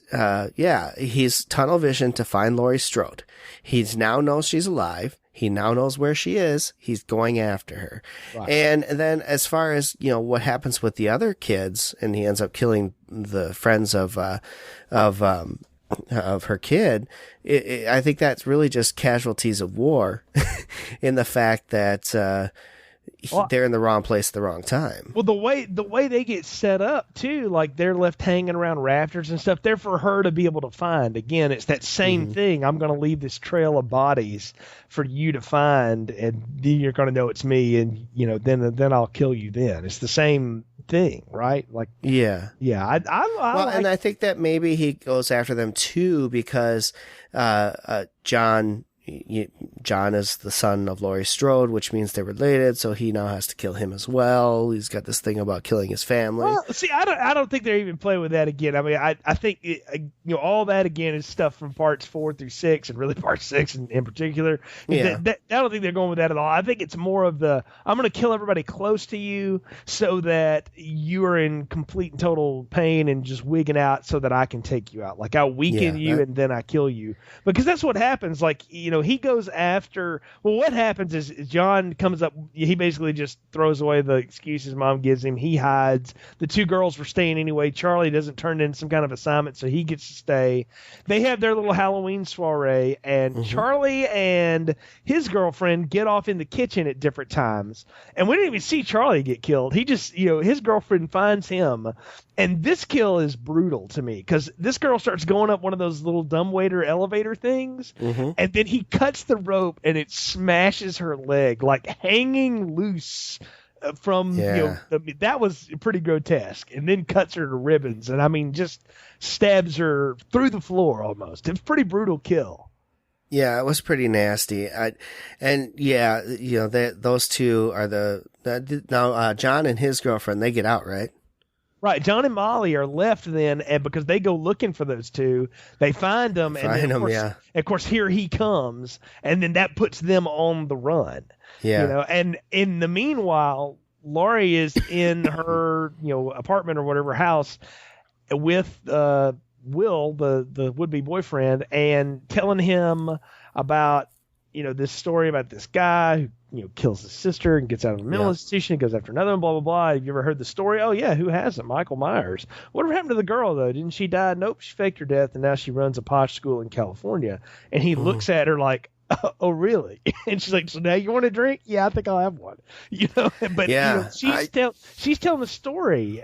Speaker 6: he's tunnel vision to find Laurie Strode. He now knows she's alive. He now knows where she is. He's going after her. Right. And then as far as, what happens with the other kids, and he ends up killing the friends of her kid, I think that's really just casualties of war in the fact that, they're in the wrong place at the wrong time.
Speaker 5: Well, the way they get set up too, like they're left hanging around rafters and stuff, they're for her to be able to find. Again, it's that same thing. I'm going to leave this trail of bodies for you to find, and then you're going to know it's me, and then I'll kill you. Then it's the same thing, right? Like, yeah.
Speaker 6: And I think that maybe he goes after them too because John is the son of Laurie Strode, which means they're related, so he now has to kill him as well. He's got this thing about killing his family.
Speaker 5: Well, see, I don't think they're even playing with that again. I mean, I think all that again is stuff from parts 4 through 6, and really part 6 in particular. Yeah. I don't think they're going with that at all. I think it's more of the, I'm going to kill everybody close to you so that you are in complete and total pain and just wigging out so that I can take you out. Like, I'll weaken you and then I kill you. Because that's what happens. Like, he goes after, what happens is John comes up, he basically just throws away the excuses mom gives him. He hides. The two girls were staying anyway. Charlie doesn't turn in some kind of assignment, so he gets to stay. They have their little Halloween soiree, and Charlie and his girlfriend get off in the kitchen at different times. And we didn't even see Charlie get killed. He just, his girlfriend finds him. And this kill is brutal to me because this girl starts going up one of those little dumbwaiter elevator things, and then he cuts the rope and it smashes her leg, like hanging loose from, that was pretty grotesque, and then cuts her to ribbons. And I mean, just stabs her through the floor almost. It's a pretty brutal kill.
Speaker 6: Yeah, it was pretty nasty. Those two are John and his girlfriend, they get out, right?
Speaker 5: Right, John and Molly are left then, and because they go looking for those two, they find them, of course, here he comes, and then that puts them on the run. Yeah, and in the meanwhile, Laurie is in her apartment or whatever house with Will, the would-be boyfriend, and telling him about this story about this guy who kills his sister and gets out of a mental institution and goes after another one, blah, blah, blah. Have you ever heard the story? Oh, yeah, who hasn't? Michael Myers. Whatever happened to the girl, though? Didn't she die? Nope, she faked her death, and now she runs a posh school in California. And he looks at her like, oh, really? And she's like, so now you want a drink? Yeah, I think I'll have one. But she's telling the story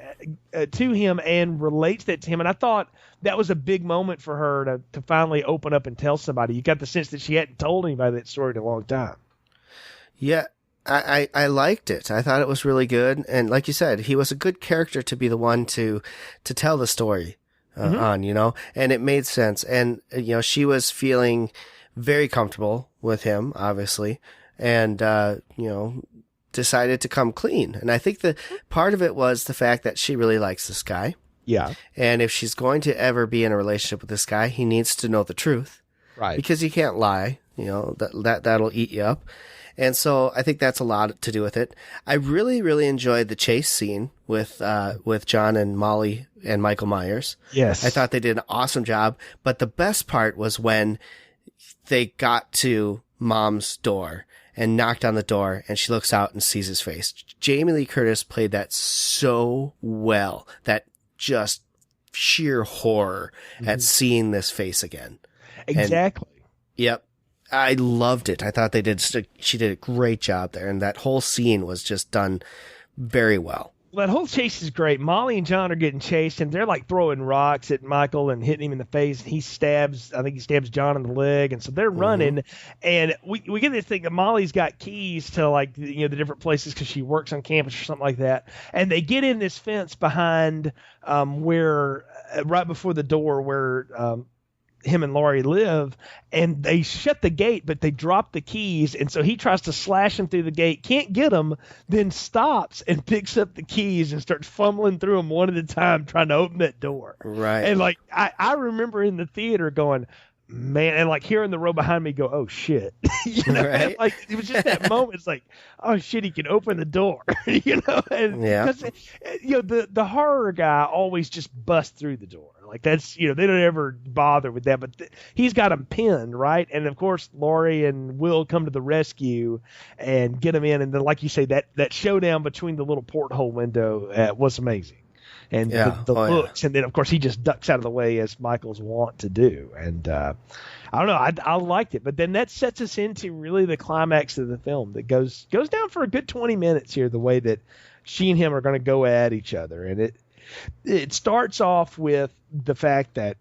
Speaker 5: to him and relates that to him. And I thought that was a big moment for her to finally open up and tell somebody. You got the sense that she hadn't told anybody that story in a long time.
Speaker 6: Yeah, I liked it. I thought it was really good. And like you said, he was a good character to be the one to tell the story on, and it made sense. And, she was feeling very comfortable with him, obviously, and, decided to come clean. And I think the part of it was the fact that she really likes this guy.
Speaker 5: Yeah.
Speaker 6: And if she's going to ever be in a relationship with this guy, he needs to know the truth. Right. Because you can't lie, that'll eat you up. And so I think that's a lot to do with it. I really, really enjoyed the chase scene with John and Molly and Michael Myers.
Speaker 5: Yes.
Speaker 6: I thought they did an awesome job. But the best part was when they got to Mom's door and knocked on the door, and she looks out and sees his face. Jamie Lee Curtis played that so well, that just sheer horror at seeing this face again.
Speaker 5: Exactly.
Speaker 6: Yep. I loved it. I thought she did a great job there, and that whole scene was just done very well.
Speaker 5: Well, that whole chase is great. Molly and John are getting chased, and they're like throwing rocks at Michael and hitting him in the face. And he stabs John in the leg, and so they're running. And we get this thing that Molly's got keys to like the different places because she works on campus or something like that. And they get in this fence behind where right before the door where him and Laurie live, and they shut the gate, but they drop the keys, and so he tries to slash him through the gate, can't get them, then stops and picks up the keys and starts fumbling through them one at a time trying to open that door.
Speaker 6: Right.
Speaker 5: And like I remember in the theater going, man, and like hearing the row behind me go, oh shit.
Speaker 6: Right.
Speaker 5: Like it was just that moment. It's like, oh shit, he can open the door. And
Speaker 6: Yeah.
Speaker 5: The horror guy always just busts through the door. Like that's, they don't ever bother with that, but he's got him pinned, right? And of course, Laurie and Will come to the rescue and get him in. And then, like you say, that showdown between the little porthole window was amazing. And the looks, and then of course he just ducks out of the way as Michael's wont to do. And I don't know, I liked it. But then that sets us into really the climax of the film that goes down for a good 20 minutes here. The way that she and him are going to go at each other, and it starts off with the fact that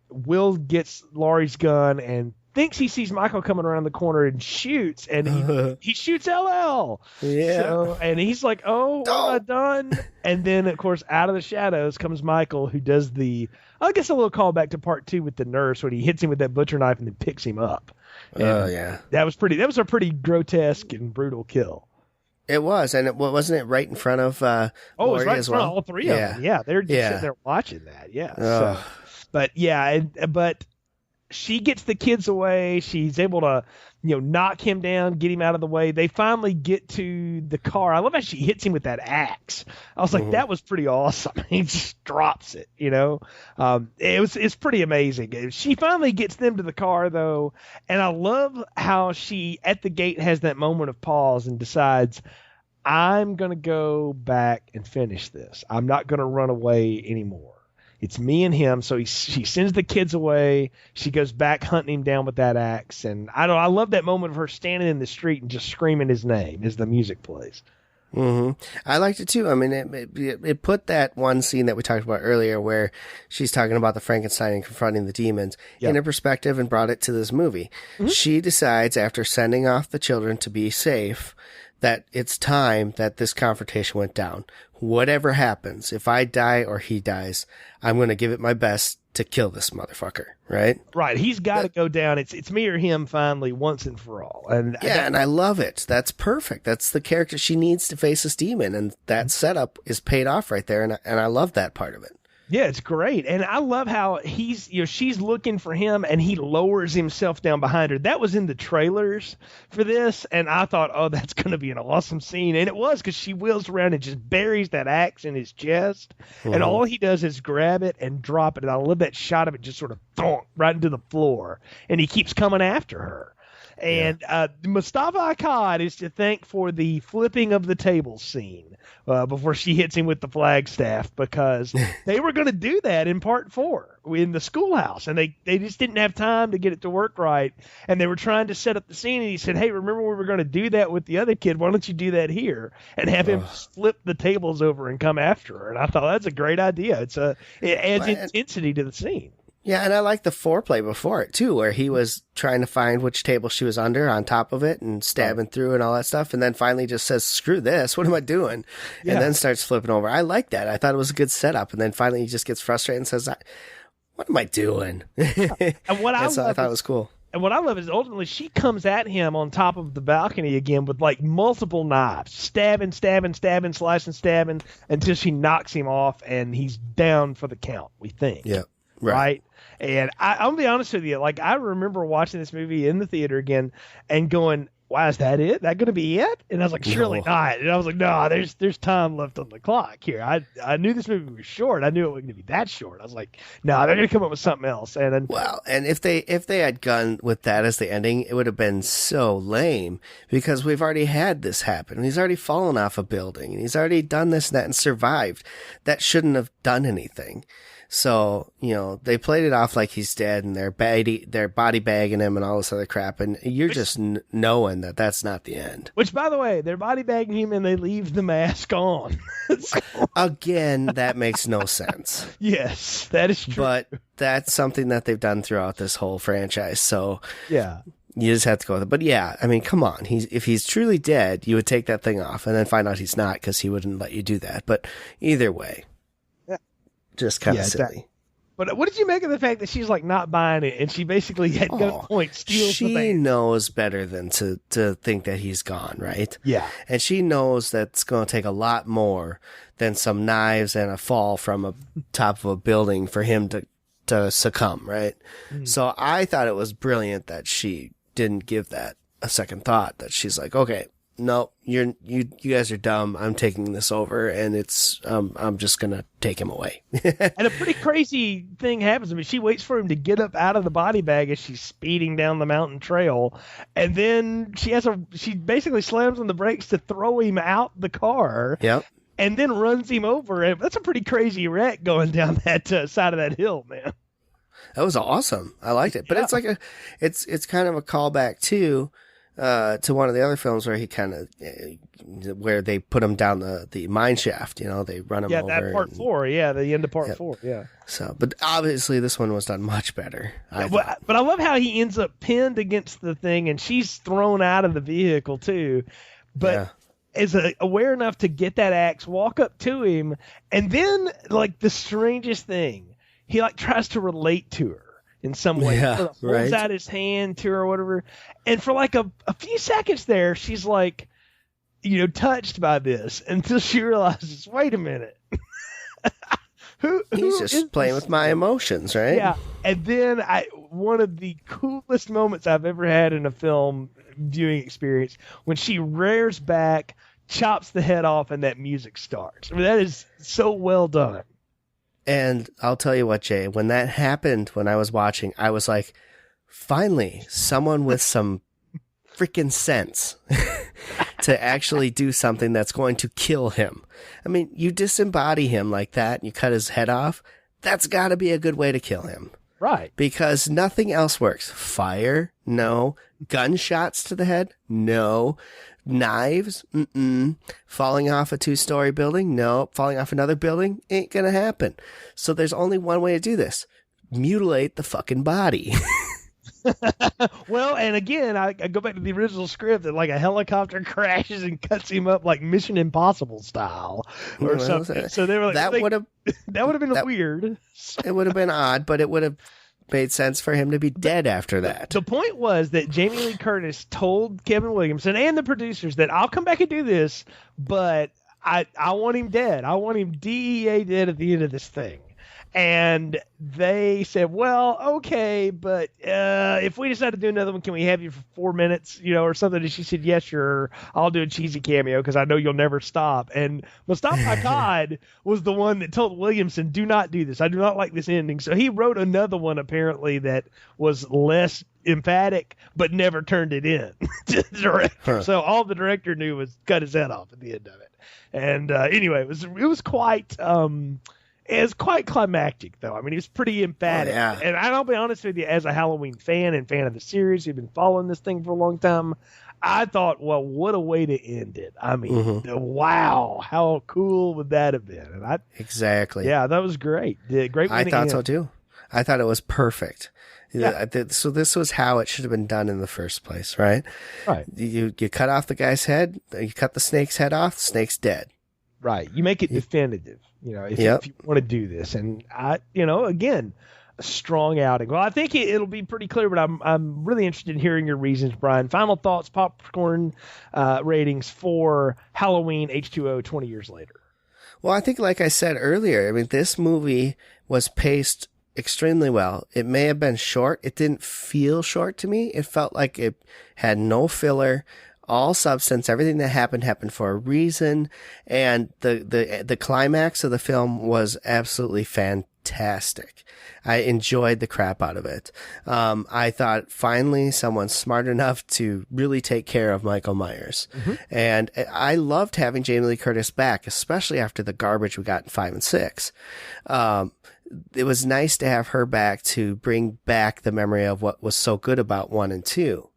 Speaker 5: Will gets Laurie's gun and thinks he sees Michael coming around the corner and shoots, and he shoots LL.
Speaker 6: Yeah.
Speaker 5: So, and he's like, oh, what have I done? And then, of course, out of the shadows comes Michael, who does I guess a little callback to part 2 with the nurse when he hits him with that butcher knife and then picks him up.
Speaker 6: Yeah.
Speaker 5: That was a pretty grotesque and brutal kill.
Speaker 6: It was, and wasn't it right in front of
Speaker 5: it was right in
Speaker 6: as
Speaker 5: front
Speaker 6: well?
Speaker 5: of all three of them. Yeah, they're just sitting there watching that. Yeah. So, but she gets the kids away. She's able to, knock him down, get him out of the way. They finally get to the car. I love how she hits him with that axe. I was like, that was pretty awesome. He just drops it, It's pretty amazing. She finally gets them to the car, though, and I love how she, at the gate, has that moment of pause and decides, I'm going to go back and finish this. I'm not going to run away anymore. It's me and him. So she sends the kids away. She goes back hunting him down with that axe. And I love that moment of her standing in the street and just screaming his name as the music plays.
Speaker 6: Mm-hmm. I liked it too. I mean, it put that one scene that we talked about earlier where she's talking about the Frankenstein and confronting the demons in a perspective and brought it to this movie. Mm-hmm. She decides after sending off the children to be safe that it's time that this confrontation went down. Whatever happens, if I die or he dies, I'm going to give it my best to kill this motherfucker, right?
Speaker 5: Right. He's got to go down. It's me or him finally once and for all. And
Speaker 6: and I love it. That's perfect. That's the character she needs to face this demon, and that setup is paid off right there, and I love that part of it.
Speaker 5: Yeah, it's great. And I love how she's looking for him and he lowers himself down behind her. That was in the trailers for this. And I thought, oh, that's going to be an awesome scene. And it was, because she wheels around and just buries that axe in his chest. Mm-hmm. And all he does is grab it and drop it. And I love that shot of it just sort of thunk right into the floor. And he keeps coming after her. And Mustafa Akkad is to thank for the flipping of the table scene before she hits him with the flagstaff, because they were going to do that in part 4 in the schoolhouse, and they just didn't have time to get it to work right, and they were trying to set up the scene, and he said, hey, remember we were going to do that with the other kid, why don't you do that here, and have him flip the tables over and come after her. And I thought that's a great idea. It adds intensity to the scene.
Speaker 6: Yeah, and I like the foreplay before it, too, where he was trying to find which table she was under on top of it and stabbing through and all that stuff, and then finally just says, screw this, what am I doing? Yeah. And then starts flipping over. I like that. I thought it was a good setup, and then finally he just gets frustrated and says, what am I doing? And I thought it was cool.
Speaker 5: And what I love is ultimately she comes at him on top of the balcony again with like multiple knives, stabbing, slicing, stabbing, until she knocks him off and he's down for the count, we think.
Speaker 6: Yeah.
Speaker 5: Right. And I'll be honest with you, like I remember watching this movie in the theater again and going, wow, is that it? That going to be it? And I was like, surely not. And I was like, no, there's time left on the clock here. I knew this movie was short. I knew it wasn't going to be that short. I was like, no, they're going to come up with something else. And
Speaker 6: if they had gone with that as the ending, it would have been so lame, because we've already had this happen. He's already fallen off a building, and he's already done this and that and survived. That shouldn't have done anything. So, they played it off like he's dead and they're body bagging him and all this other crap. And you're just knowing that that's not the end.
Speaker 5: Which, by the way, they're body bagging him and they leave the mask on.
Speaker 6: Again, that makes no sense.
Speaker 5: Yes, that is true.
Speaker 6: But that's something that they've done throughout this whole franchise. So
Speaker 5: yeah,
Speaker 6: you just have to go with it. But yeah, I mean, come on. If he's truly dead, you would take that thing off and then find out he's not because he wouldn't let you do that. But either way. Just kind of silly.
Speaker 5: But what did you make of the fact that she's like not buying it and she basically at gunpoint steals the thing?
Speaker 6: She knows better than to think that he's gone, right?
Speaker 5: Yeah.
Speaker 6: And she knows that it's going to take a lot more than some knives and a fall from a top of a building for him to succumb, right? Mm. So I thought it was brilliant that she didn't give that a second thought, that she's like, okay, no, you guys are dumb. I'm taking this over, and it's I'm just gonna take him away.
Speaker 5: And a pretty crazy thing happens. I mean, she waits for him to get up out of the body bag as she's speeding down the mountain trail, and then she basically slams on the brakes to throw him out the car.
Speaker 6: Yep.
Speaker 5: And then runs him over. And that's a pretty crazy wreck going down that side of that hill, man.
Speaker 6: That was awesome. I liked it, but it's like it's kind of a callback too. To one of the other films where he kind of, where they put him down the mine shaft, they run him over.
Speaker 5: Yeah, that part 4, the end of part 4, yeah.
Speaker 6: So, but obviously this one was done much better.
Speaker 5: But I love how he ends up pinned against the thing and she's thrown out of the vehicle too. But is aware enough to get that axe, walk up to him, and then like the strangest thing, he like tries to relate to her. In some way, holds out his hand to her or whatever, and for like a few seconds there, she's like, touched by this until she realizes, wait a minute,
Speaker 6: he's just playing with my emotions, right?
Speaker 5: Yeah, and then one of the coolest moments I've ever had in a film viewing experience when she rears back, chops the head off, and that music starts. I mean, that is so well done.
Speaker 6: And I'll tell you what, Jay, when that happened, when I was watching, I was like, finally, someone with some freaking sense to actually do something that's going to kill him. I mean, you disembody him like that and you cut his head off. That's got to be a good way to kill him.
Speaker 5: Right.
Speaker 6: Because nothing else works. Fire? No. Gunshots to the head? No. Knives? Mm-mm. Falling off a 2-story building? No. Falling off another building? Ain't gonna happen. So there's only one way to do this. Mutilate the fucking body.
Speaker 5: Well, and again, I go back to the original script that like a helicopter crashes and cuts him up like Mission Impossible style or something. So they were like, that would have been weird.
Speaker 6: It would have been odd, but it would have made sense for him to be dead after that.
Speaker 5: The point was that Jamie Lee Curtis told Kevin Williamson and the producers that I'll come back and do this, but I want him dead. I want him DEA dead at the end of this thing. And they said, well, okay, but if we decide to do another one, can we have you for 4 minutes, or something? And she said, yes, sure. I'll do a cheesy cameo because I know you'll never stop. And Mustafa Akkad was the one that told Williamson, do not do this. I do not like this ending. So he wrote another one, apparently, that was less emphatic, but never turned it in to the director. Huh. So all the director knew was cut his head off at the end of it. And anyway, it was quite... It's quite climactic, though. I mean, he was pretty emphatic.
Speaker 6: Oh, yeah.
Speaker 5: And I'll be honest with you, as a Halloween fan and fan of the series, who've been following this thing for a long time, I thought, well, what a way to end it. I mean, wow, how cool would that have been? And
Speaker 6: exactly.
Speaker 5: Yeah, that was great. Great.
Speaker 6: I thought so, too. I thought it was perfect. Yeah. So this was how it should have been done in the first place, right?
Speaker 5: Right.
Speaker 6: You cut off the guy's head, you cut the snake's head off, the snake's dead.
Speaker 5: Right. You make it definitive, if you want to do this. And again, a strong outing. Well, I think it'll be pretty clear, but I'm really interested in hearing your reasons, Brian. Final thoughts, popcorn ratings for Halloween H20 20 Years Later.
Speaker 6: Well, I think, like I said earlier, I mean, this movie was paced extremely well. It may have been short. It didn't feel short to me. It felt like it had no filler. All substance, everything that happened for a reason, and the climax of the film was absolutely fantastic. I enjoyed the crap out of it. I thought finally someone smart enough to really take care of Michael Myers, and I loved having Jamie Lee Curtis back, especially after the garbage we got in 5 and 6. it was nice to have her back to bring back the memory of what was so good about 1 and 2.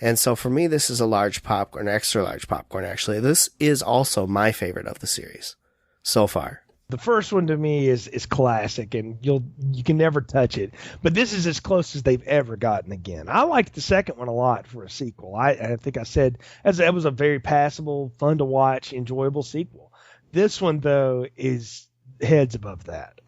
Speaker 6: And so for me, this is a large popcorn, extra large popcorn, actually. This is also my favorite of the series so far.
Speaker 5: The first one to me is classic, and you can never touch it. But this is as close as they've ever gotten again. I liked the second one a lot for a sequel. I think I said that was a very passable, fun to watch, enjoyable sequel. This one, though, is heads above that.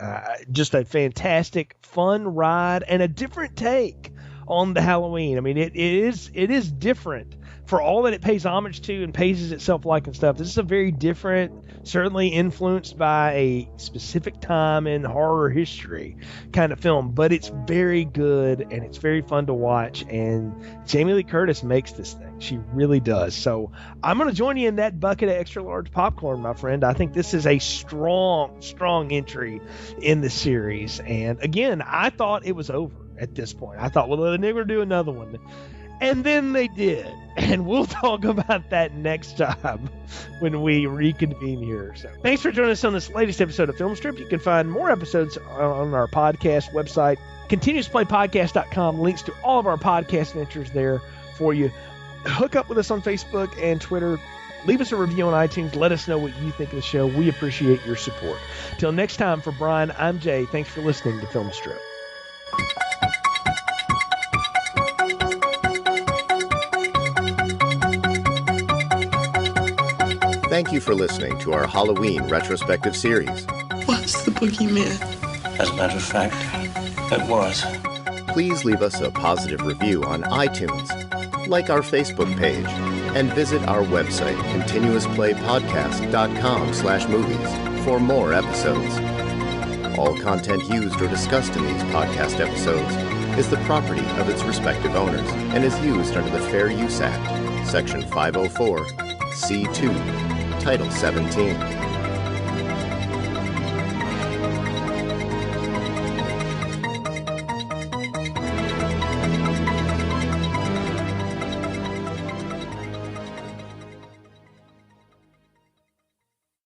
Speaker 5: Just a fantastic, fun ride and a different take on the Halloween. I mean, it is different for all that it pays homage to and paces itself like and stuff. This is a very different, certainly influenced by a specific time in horror history kind of film, but it's very good and it's very fun to watch. And Jamie Lee Curtis makes this thing. She really does. So I'm going to join you in that bucket of extra large popcorn, my friend. I think this is a strong, strong entry in the series. And again, I thought it was over at this point. I thought, well, they're going to do another one. And then they did. And we'll talk about that next time when we reconvene here. So thanks for joining us on this latest episode of Film Strip. You can find more episodes on our podcast website, continuousplaypodcast.com. Links to all of our podcast ventures there for you. Hook up with us on Facebook and Twitter. Leave us a review on iTunes. Let us know what you think of the show. We appreciate your support. Till next time, for Brian, I'm Jay. Thanks for listening to Film Strip.
Speaker 2: Thank you for listening to our Halloween retrospective series.
Speaker 4: What's the boogeyman? As a matter of fact, it was.
Speaker 2: Please leave us a positive review on iTunes, like our Facebook page, and visit our website, continuousplaypodcast.com/movies, for more episodes. All content used or discussed in these podcast episodes is the property of its respective owners and is used under the Fair Use Act, Section 504, C2, Title 17.